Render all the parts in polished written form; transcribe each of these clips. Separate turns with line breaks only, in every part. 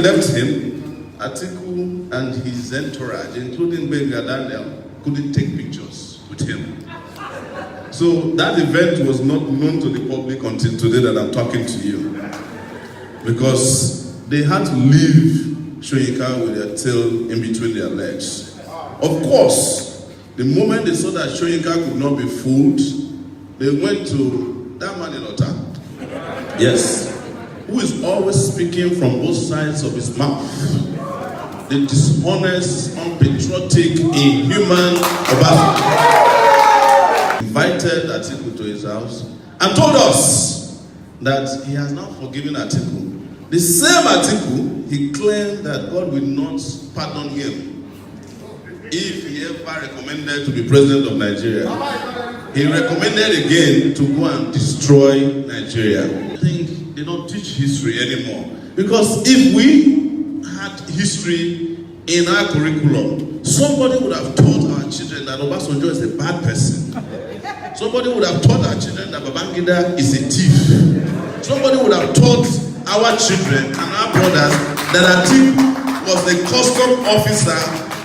left him, Atiku and his entourage, including Benga Daniel, couldn't take pictures with him. So that event was not known to the public until today that I'm talking to you. Because they had to leave Soyinka with their tail in between their legs. Of course, the moment they saw that Soyinka could not be fooled, they went to that man in Ota. Yes. Who is always speaking from both sides of his mouth. The dishonest, unpatriotic, inhuman Obama invited Atiku to his house and told us that he has now forgiven Atiku. The same Atiku, he claimed that God will not pardon him if he ever recommended to be president of Nigeria. He recommended again to go and destroy Nigeria. I think they don't teach history anymore. Because if we had history in our curriculum, somebody would have taught our children that Obasanjo is a bad person. Somebody would have taught our children that Babangida is a thief. Somebody would have taught our children and our brothers that Atiku was the custom officer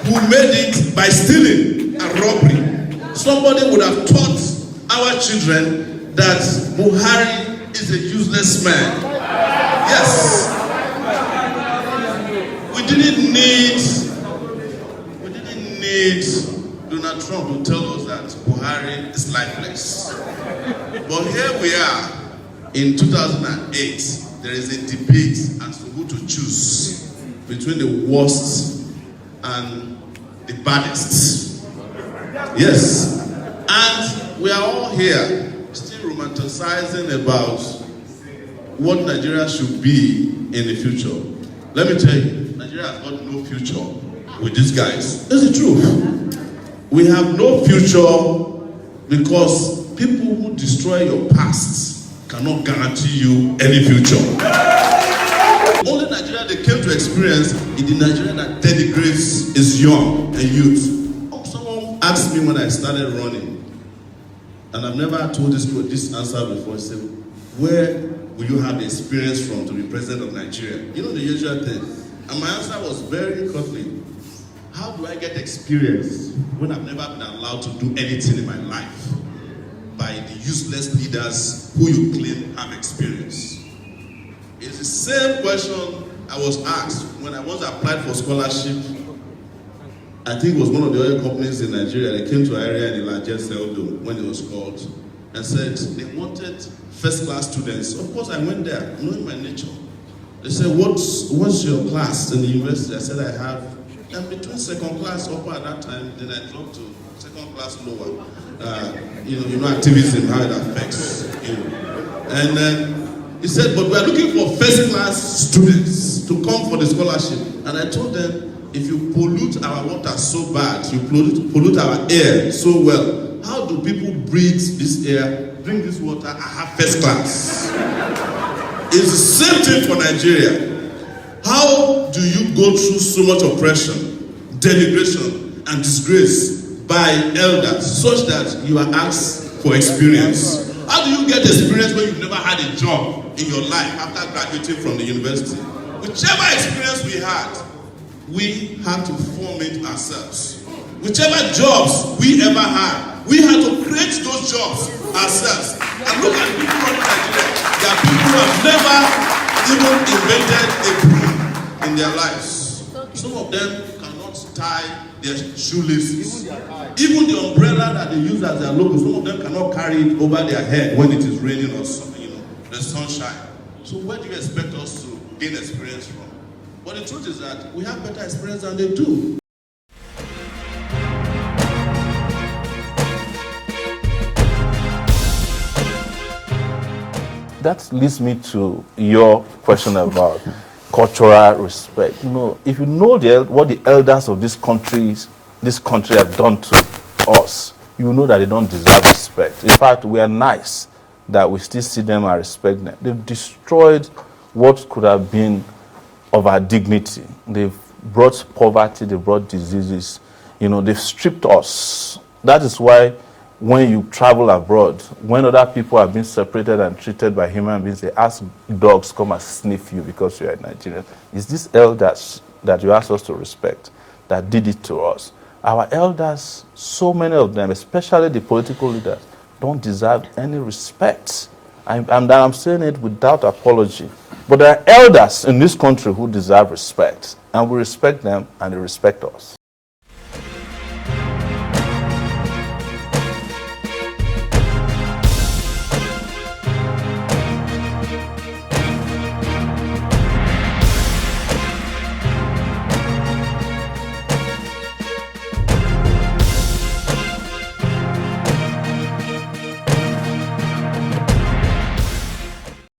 who made it by stealing and robbery. Somebody would have taught our children that Buhari is a useless man. Yes. We didn't need Donald Trump to tell us that Buhari is lifeless. But here we are in 2008. There is a debate as to who to choose between the worst and the baddest. Yes. And we are all here still romanticizing about what Nigeria should be in the future. Let me tell you, Nigeria has got no future with these guys. That's the truth. We have no future because people who destroy your past cannot guarantee you any future. Only Nigeria they came to experience is the Nigeria that denigrates its young and youth. Someone asked me when I started running, and I've never told this answer before. He said, where will you have the experience from to be president of Nigeria? You know the usual thing. And my answer was very costly. How do I get experience when I've never been allowed to do anything in my life by the useless leaders who you claim have experience? It's the same question I was asked when I once applied for scholarship. I think it was one of the oil companies in Nigeria. They came to our area in Ilaje Seldo when it was called and said they wanted first-class students. Of course, I went there, knowing my nature. They said, what's your class in the university? I said, I have. And between second class upper at that time, then I dropped to second class lower. You know activism, how it affects you. And then he said, but we are looking for first class students to come for the scholarship. And I told them, if you pollute our water so bad, you pollute our air so well, how do people breathe this air, drink this water, and have first class? It's the same thing for Nigeria. How do you go through so much oppression, denigration, and disgrace by elders such that you are asked for experience? How do you get experience when you've never had a job in your life after graduating from the university? Whichever experience we had to form it ourselves. Whichever jobs we ever had, we had to create those jobs ourselves. And look at people from Nigeria. There are people who have never even invented a broom in their lives. Some of them cannot tie their shoelaces. Even the umbrella that they use as their logo, some of them cannot carry it over their head when it is raining or something, the sunshine. So where do you expect us to gain experience from? But the truth is that we have better experience than they do.
That leads me to your question about cultural respect. If you know what the elders of this country have done to us, you know that they don't deserve respect. In fact, we are nice that we still see them and respect them. They've destroyed what could have been of our dignity. They've brought poverty, they've brought diseases. They've stripped us. That is why when you travel abroad, when other people have been separated and treated by human beings, they ask dogs come and sniff you because you are a Nigerian. It's these elders that you ask us to respect that did it to us. Our elders, so many of them, especially the political leaders, don't deserve any respect. I'm saying it without apology. But there are elders in this country who deserve respect, and we respect them and they respect us.